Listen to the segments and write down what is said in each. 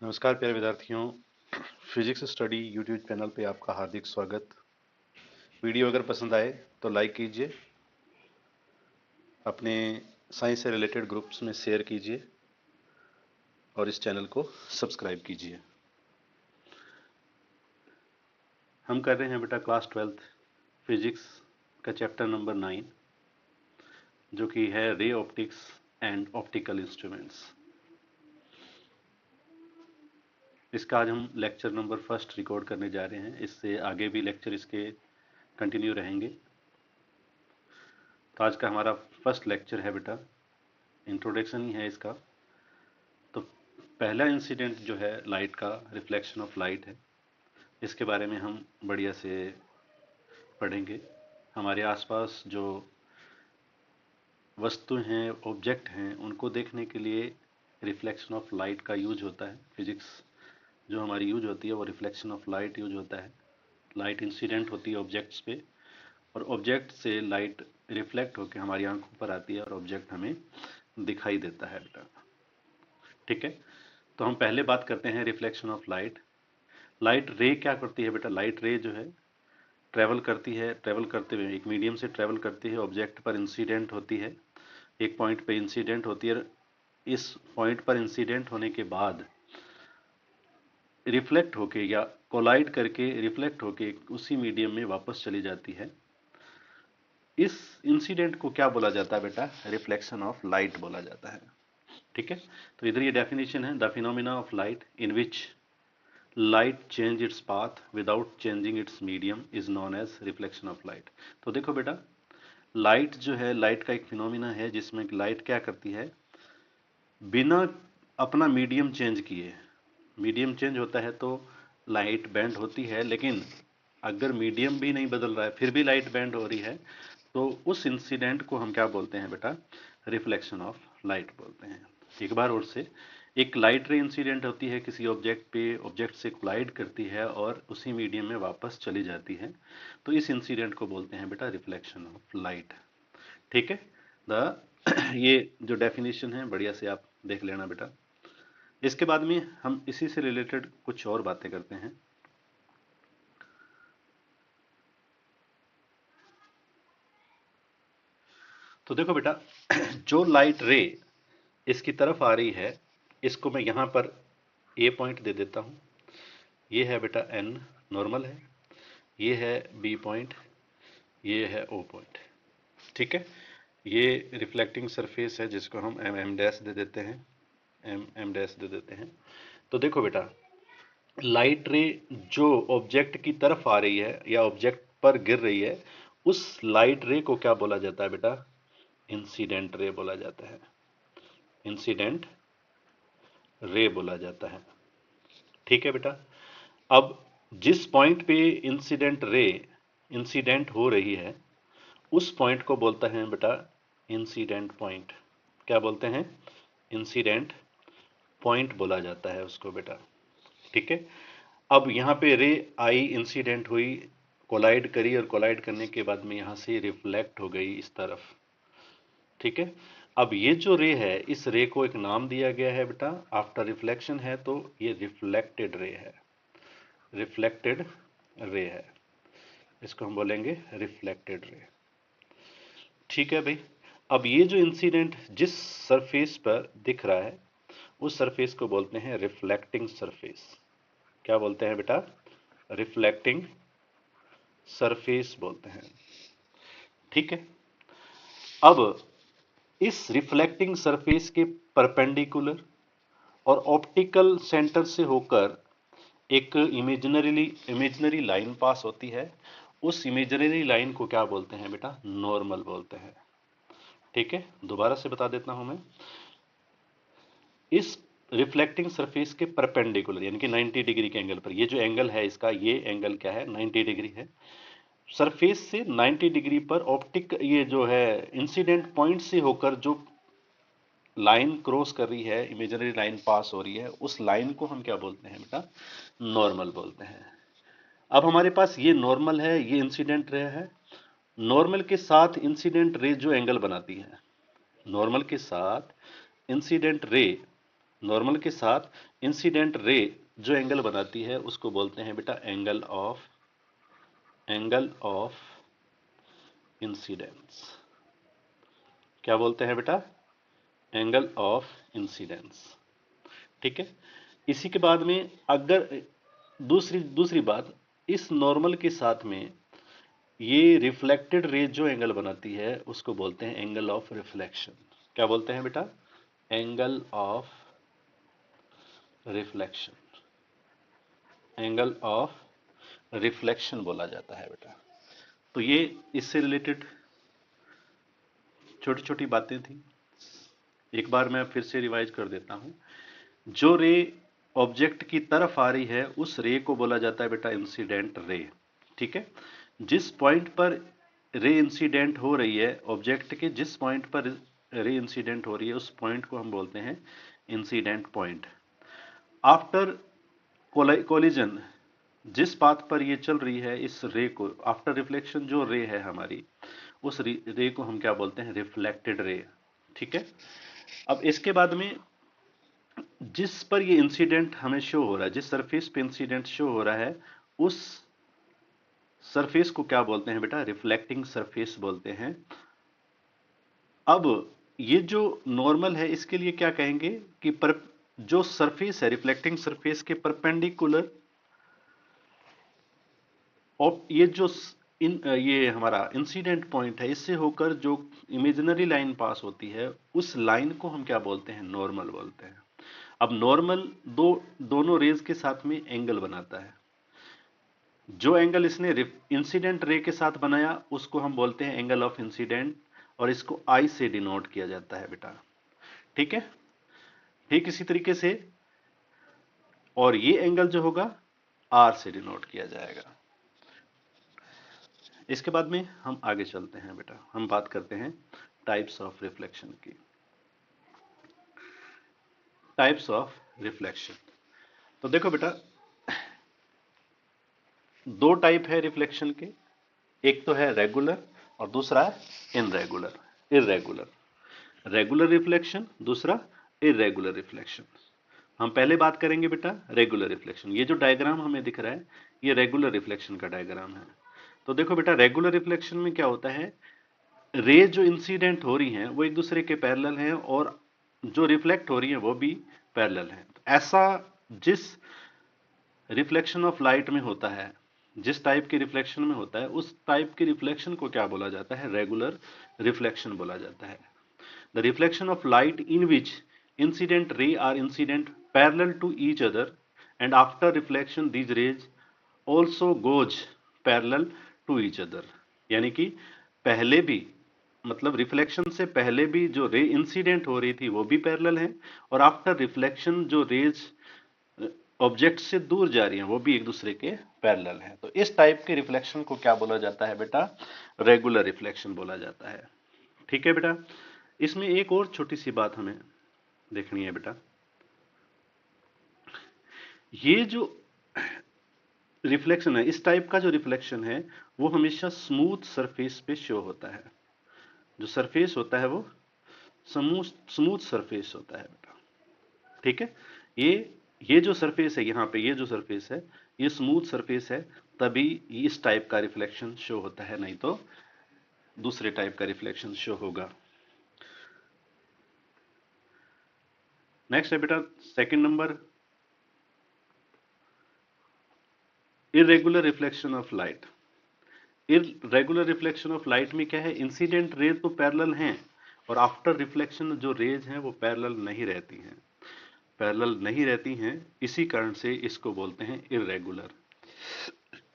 नमस्कार प्यारे विद्यार्थियों। फिजिक्स स्टडी यूट्यूब चैनल पे आपका हार्दिक स्वागत। वीडियो अगर पसंद आए तो लाइक कीजिए, अपने साइंस से रिलेटेड ग्रुप्स में शेयर कीजिए और इस चैनल को सब्सक्राइब कीजिए। हम कर रहे हैं बेटा क्लास 12th फिजिक्स का चैप्टर नंबर 9, जो कि है ray optics and optical instruments. इसका आज हम लेक्चर नंबर फर्स्ट रिकॉर्ड करने जा रहे हैं। इससे आगे भी लेक्चर इसके कंटिन्यू रहेंगे। तो आज का हमारा फर्स्ट लेक्चर है बेटा, इंट्रोडक्शन ही है इसका। तो पहला इंसिडेंट जो है लाइट का, रिफ्लेक्शन ऑफ लाइट है। इसके बारे में हम बढ़िया से पढ़ेंगे। हमारे आसपास जो वस्तु हैं, ऑब्जेक्ट हैं, उनको देखने के लिए रिफ्लेक्शन ऑफ लाइट का यूज होता है। फिजिक्स जो हमारी यूज होती है वो रिफ्लेक्शन ऑफ लाइट यूज होता है। लाइट इंसिडेंट होती है ऑब्जेक्ट्स पे और ऑब्जेक्ट से लाइट रिफ्लेक्ट होकर हमारी आंखों पर आती है और ऑब्जेक्ट हमें दिखाई देता है बेटा। ठीक है, तो हम पहले बात करते हैं रिफ्लेक्शन ऑफ लाइट। लाइट रे क्या करती है बेटा? लाइट रे जो है ट्रेवल करती है, ट्रेवल करते हुए एक मीडियम से ट्रेवल करती है, ऑब्जेक्ट पर इंसिडेंट होती है, एक पॉइंट पे इंसिडेंट होती है। इस पॉइंट पर इंसिडेंट होने के बाद रिफ्लेक्ट होके या कोलाइड करके रिफ्लेक्ट होके उसी मीडियम में वापस चली जाती है। इस इंसिडेंट को क्या बोला जाता है बेटा? रिफ्लेक्शन ऑफ लाइट बोला जाता है। ठीक है, तो इधर ये डेफिनेशन है, the phenomena of light in which light change its path without changing its medium is known as reflection of light. तो देखो बेटा, लाइट जो है, लाइट का एक फिनोमिना है जिसमें लाइट क्या करती है, बिना अपना मीडियम चेंज किए। मीडियम चेंज होता है तो लाइट बेंड होती है, लेकिन अगर मीडियम भी नहीं बदल रहा है फिर भी लाइट बेंड हो रही है, तो उस इंसिडेंट को हम क्या बोलते हैं बेटा? रिफ्लेक्शन ऑफ लाइट बोलते हैं। एक बार और से, एक लाइट रे इंसिडेंट होती है किसी ऑब्जेक्ट पे, ऑब्जेक्ट से कोलाइड करती है और उसी मीडियम में वापस चली जाती है, तो इस इंसिडेंट को बोलते हैं बेटा रिफ्लेक्शन ऑफ लाइट। ठीक है, द ये जो डेफिनेशन है बढ़िया से आप देख लेना बेटा। इसके बाद में हम इसी से रिलेटेड कुछ और बातें करते हैं। तो देखो बेटा, जो लाइट रे इसकी तरफ आ रही है, इसको मैं यहां पर ए पॉइंट दे देता हूं। ये है बेटा एन, नॉर्मल है। ये है बी पॉइंट, ये है ओ पॉइंट। ठीक है, ये रिफ्लेक्टिंग सरफेस है जिसको हम एम एम डैश दे देते हैं, एम एम डैश दे देते हैं। तो देखो बेटा, लाइट रे जो ऑब्जेक्ट की तरफ आ रही है या ऑब्जेक्ट पर गिर रही है, उस लाइट रे को क्या बोला जाता है बेटा? इंसिडेंट रे बोला जाता है। इंसिडेंट रे बोला जाता है। ठीक है बेटा, अब जिस पॉइंट पे इंसिडेंट रे इंसिडेंट हो रही है, उस पॉइंट को बोलता है बेटा इंसिडेंट पॉइंट। क्या बोलते हैं? इंसिडेंट पॉइंट बोला जाता है उसको बेटा। ठीक है, अब यहाँ पे रे आई, इंसिडेंट हुई, कोलाइड करी और कोलाइड करने के बाद में यहाँ से रिफ्लेक्ट हो गई इस तरफ। ठीक है, अब ये जो रे है, इस रे को एक नाम दिया गया है बेटा, आफ्टर रिफ्लेक्शन है तो ये रिफ्लेक्टेड रे है। रिफ्लेक्टेड रे है, इसको हम बोलेंगे रिफ्लेक्टेड रे। ठीक है भाई, अब ये जो इंसिडेंट जिस सरफेस पर दिख रहा है, उस सरफेस को बोलते हैं रिफ्लेक्टिंग सरफेस। क्या बोलते हैं बेटा? रिफ्लेक्टिंग सरफेस बोलते हैं। ठीक है, अब इस रिफ्लेक्टिंग सरफेस के परपेंडिकुलर और ऑप्टिकल सेंटर से होकर एक इमेजिनरी लाइन पास होती है। उस इमेजिनरी लाइन को क्या बोलते हैं बेटा? नॉर्मल बोलते हैं। ठीक है, दोबारा से बता देता हूं मैं। इस रिफ्लेक्टिंग सरफेस के परपेंडिकुलर यानी कि 90 डिग्री के एंगल पर, ये जो एंगल है इसका, ये एंगल क्या है? 90 डिग्री है। सरफेस से 90 डिग्री पर ऑप्टिक, ये जो है इंसिडेंट पॉइंट से होकर जो लाइन क्रॉस कर रही है, इमेजिनरी लाइन पास हो रही है, उस लाइन को हम क्या बोलते हैं बेटा? नॉर्मल बोलते हैं। अब हमारे पास ये नॉर्मल है, ये इंसिडेंट रे है। नॉर्मल के साथ इंसिडेंट रे जो एंगल बनाती है, नॉर्मल के साथ इंसिडेंट रे नॉर्मल के साथ इंसिडेंट रे जो एंगल बनाती है उसको बोलते हैं बेटा एंगल ऑफ इंसिडेंस। क्या बोलते हैं बेटा? Angle of incidence. ठीक है। इसी के बाद में अगर दूसरी बात, इस नॉर्मल के साथ में ये रिफ्लेक्टेड रे जो एंगल बनाती है उसको बोलते हैं एंगल ऑफ रिफ्लेक्शन। क्या बोलते हैं बेटा? Angle of reflection, angle of reflection बोला जाता है बेटा। तो ये इससे रिलेटेड छोटी छोटी बातें थी, एक बार मैं फिर से रिवाइज कर देता हूं। जो रे ऑब्जेक्ट की तरफ आ रही है उस रे को बोला जाता है बेटा इंसिडेंट रे। ठीक है। जिस पॉइंट पर रे इंसिडेंट हो रही है, ऑब्जेक्ट के जिस पॉइंट पर रे इंसिडेंट हो रही है उस पॉइंट को हम बोलते हैं इंसिडेंट पॉइंट। आफ्टर कोलिजन, जिस पाथ पर ये चल रही है इस रे को, आफ्टर रिफ्लेक्शन जो रे है हमारी, उस रे को हम क्या बोलते हैं? Reflected ray. ठीक है। अब इसके बाद में जिस पर ये इंसिडेंट हमें शो हो रहा है, जिस सरफेस पे इंसिडेंट शो हो रहा है, उस सरफेस को क्या बोलते हैं बेटा? रिफ्लेक्टिंग सरफेस बोलते हैं। अब ये जो नॉर्मल है इसके लिए क्या कहेंगे कि जो सरफेस है रिफ्लेक्टिंग सरफेस के परपेंडिकुलर, और ये जो ये हमारा इंसिडेंट पॉइंट है, इससे होकर जो इमेजिनरी लाइन पास होती है उस लाइन को हम क्या बोलते हैं? नॉर्मल बोलते हैं। अब नॉर्मल दोनों रेज के साथ में एंगल बनाता है। जो एंगल इसने इंसिडेंट रे के साथ बनाया उसको हम बोलते हैं एंगल ऑफ इंसिडेंट, और इसको आई से डिनोट किया जाता है बेटा। ठीक है। ठीक इसी तरीके से, और ये एंगल जो होगा आर से डिनोट किया जाएगा। इसके बाद में हम आगे चलते हैं बेटा, हम बात करते हैं टाइप्स ऑफ रिफ्लेक्शन की। टाइप्स ऑफ रिफ्लेक्शन, तो देखो बेटा दो टाइप है रिफ्लेक्शन के, एक तो है रेगुलर और दूसरा है इरेगुलर। रेगुलर रिफ्लेक्शन, दूसरा इरेगुलर रिफ्लेक्शन। हम पहले बात करेंगे बेटा रेगुलर रिफ्लेक्शन। ये जो डायग्राम हमें दिख रहा है ये रेगुलर रिफ्लेक्शन का डायग्राम है। तो देखो बेटा रेगुलर रिफ्लेक्शन में क्या होता है, रे जो इंसिडेंट हो रही हैं वो एक दूसरे के पैरेलल हैं और जो रिफ्लेक्ट हो रही हैं वो भी पैरेलल हैं। ऐसा जिस रिफ्लेक्शन ऑफ लाइट में होता है, जिस टाइप के रिफ्लेक्शन में होता है, उस टाइप के रिफ्लेक्शन को क्या बोला जाता है? रेगुलर रिफ्लेक्शन बोला जाता है। The reflection of light in which incident ray are incident parallel to each other and after reflection these rays also goes parallel to each other. यानी कि पहले भी, मतलब रिफ्लेक्शन से पहले भी जो रे इंसिडेंट हो रही थी वो भी पैरेलल है, और आफ्टर रिफ्लेक्शन जो रेज ऑब्जेक्ट से दूर जा रही हैं वो भी एक दूसरे के पैरेलल हैं। तो इस टाइप के रिफ्लेक्शन को क्या बोला जाता है बेटा? रेगुलर रिफ्लेक्शन बोला जाता है। ठीक है बेटा। इसमें एक और छोटी सी बात हमें देखनी है बेटा, ये जो रिफ्लेक्शन है, इस टाइप का जो रिफ्लेक्शन है वो हमेशा स्मूथ सरफेस पे शो होता है। जो सरफेस होता है वो स्मूथ सरफेस होता है बेटा। ठीक है। ये जो सरफेस है, यहाँ पे ये जो सरफेस है ये स्मूथ सरफेस है, तभी इस टाइप का रिफ्लेक्शन शो होता है, नहीं तो दूसरे टाइप का रिफ्लेक्शन शो होगा। नेक्स्ट है बेटा second number, irregular reflection of light. Irregular reflection of light में क्या है, इंसिडेंट रेज तो पैरेलल हैं और आफ्टर रिफ्लेक्शन जो रेज हैं वो पैरेलल नहीं रहती हैं, इसी कारण से इसको बोलते हैं इरेगुलर।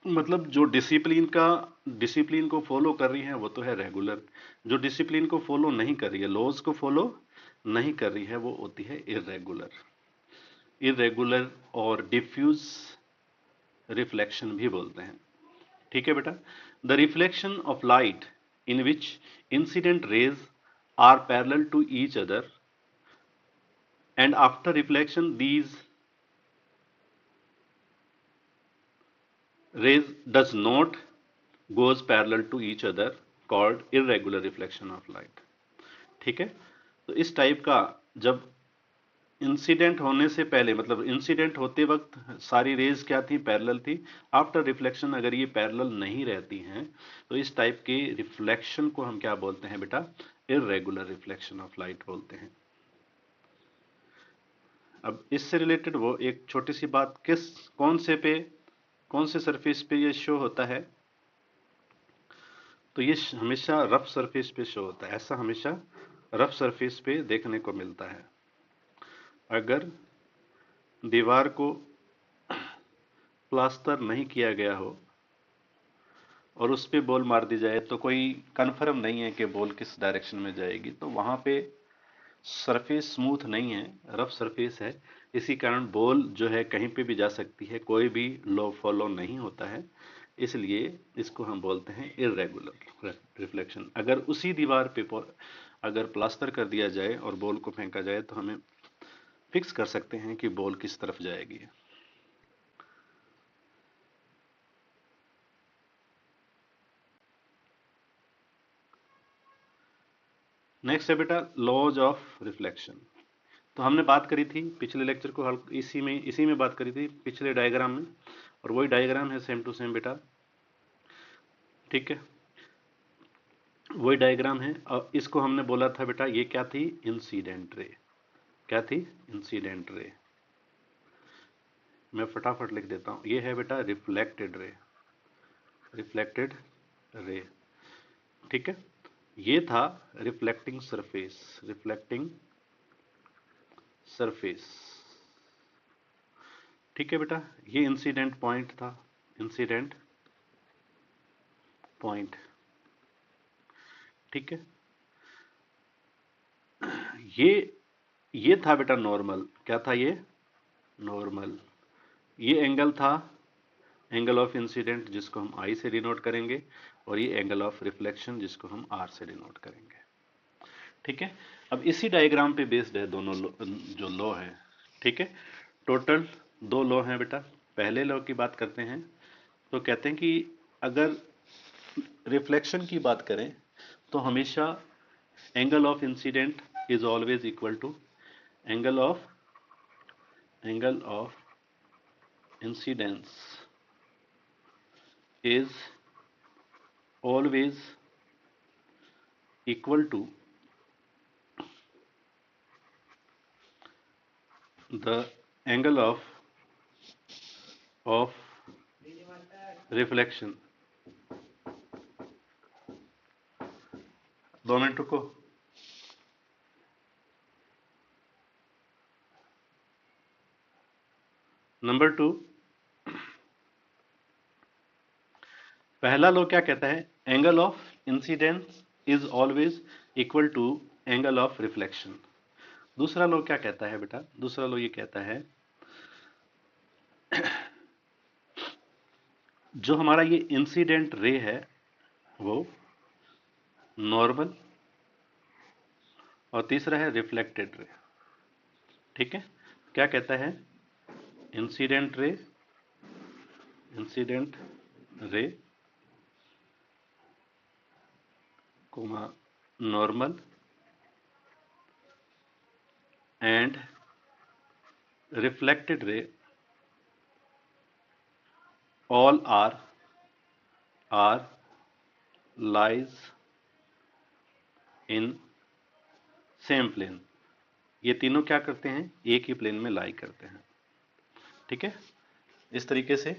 मतलब जो डिसिप्लिन को फॉलो कर रही है वो तो है रेगुलर, जो डिसिप्लिन को फॉलो नहीं कर रही है, लॉज को फॉलो नहीं कर रही है, वो होती है इरेगुलर और डिफ्यूज रिफ्लेक्शन भी बोलते हैं। ठीक है बेटा। The reflection of light in which incident rays are parallel to each other and after reflection these rays does not goes parallel to each other called irregular reflection of light। ठीक है। तो इस टाइप का जब incident होने से पहले, मतलब इंसिडेंट होते वक्त सारी रेज क्या थी, पैरेलल थी। आफ्टर रिफ्लेक्शन अगर ये पैरेलल नहीं रहती हैं तो इस टाइप के रिफ्लेक्शन को हम क्या बोलते हैं बेटा, इर्रेगुलर रिफ्लेक्शन ऑफ लाइट बोलते हैं। अब इससे रिलेटेड वो एक छोटी सी बात, कौन से सरफेस पे ये शो होता है, तो ये हमेशा रफ सरफेस पे शो होता है। ऐसा हमेशा रफ सरफेस पे देखने को मिलता है। अगर दीवार को प्लास्टर नहीं किया गया हो और उस पे बॉल मार दी जाए तो कोई कंफर्म नहीं है कि बॉल किस डायरेक्शन में जाएगी, तो वहां पे सरफेस स्मूथ नहीं है, रफ सरफेस है। इसी कारण बॉल जो है कहीं पे भी जा सकती है, कोई भी लॉ फॉलो नहीं होता है। इसलिए इसको हम बोलते हैं इर्रेगुलर रिफ्लेक्शन। अगर उसी दीवार पे अगर प्लास्टर कर दिया जाए और बॉल को फेंका जाए तो हमें फिक्स कर सकते हैं कि बॉल किस तरफ जाएगी। नेक्स्ट है बेटा लॉज ऑफ रिफ्लेक्शन। तो हमने बात करी थी पिछले लेक्चर को हल इसी में बात करी थी पिछले डायग्राम में, और वही डायग्राम है सेम टू सेम बेटा, ठीक है, वही डायग्राम है। और इसको हमने बोला था बेटा ये क्या थी, इंसिडेंट रे। क्या थी, इंसिडेंट रे। मैं फटाफट लिख देता हूं, ये है बेटा रिफ्लेक्टेड रे, रिफ्लेक्टेड रे, ठीक है। ये था रिफ्लेक्टिंग सरफेस, रिफ्लेक्टिंग सरफेस, ठीक है बेटा। ये इंसिडेंट पॉइंट था, इंसिडेंट पॉइंट, ठीक है। ये ये था बेटा नॉर्मल। क्या था ये, नॉर्मल। ये एंगल था एंगल ऑफ इंसिडेंट जिसको हम आई से डिनोट करेंगे, और ये एंगल ऑफ रिफ्लेक्शन जिसको हम आर से डिनोट करेंगे, ठीक है। अब इसी डायग्राम पे बेस्ड है दोनों जो लॉ है, ठीक है। टोटल दो लॉ हैं बेटा। पहले लॉ की बात करते हैं तो कहते हैं कि अगर रिफ्लेक्शन की बात करें तो हमेशा angle of incident is always equal to angle of incidence is always equal to the angle of reflection। 2 minute रुको। नंबर 2, पहला लॉ क्या कहता है, angle of incidence is always equal to angle of reflection. दूसरा law क्या कहता है बेटा, दूसरा लॉ ये कहता है जो हमारा ये इंसिडेंट रे है वो नॉर्मल, और तीसरा है रिफ्लेक्टेड रे, ठीक है। क्या कहता है, incident ray comma normal and reflected ray all are lies in same plane। ये तीनों क्या करते हैं, एक ही प्लेन में लाई करते हैं, ठीक है। इस तरीके से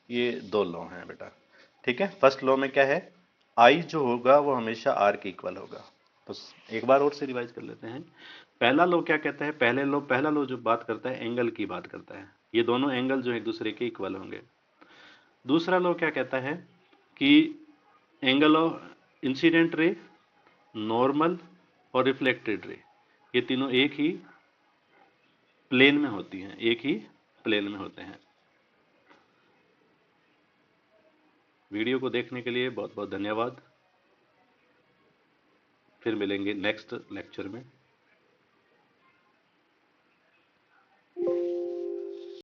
ये दो लॉ हैं बेटा, ठीक है। फर्स्ट लॉ में क्या है, आई जो होगा वो हमेशा आर के इक्वल होगा। तो एक बार और से रिवाइज कर लेते हैं। पहला लॉ क्या कहता है, पहला लॉ जो बात करता है एंगल की बात करता है, ये दोनों एंगल जो एक दूसरे के इक्वल होंगे। दूसरा लॉ क्या कहता है कि angle of incident ray, normal और रिफ्लेक्टेड रे, ये तीनों एक ही प्लेन में होती हैं, एक ही प्लेन में होते हैं। वीडियो को देखने के लिए बहुत बहुत धन्यवाद। फिर मिलेंगे नेक्स्ट लेक्चर में।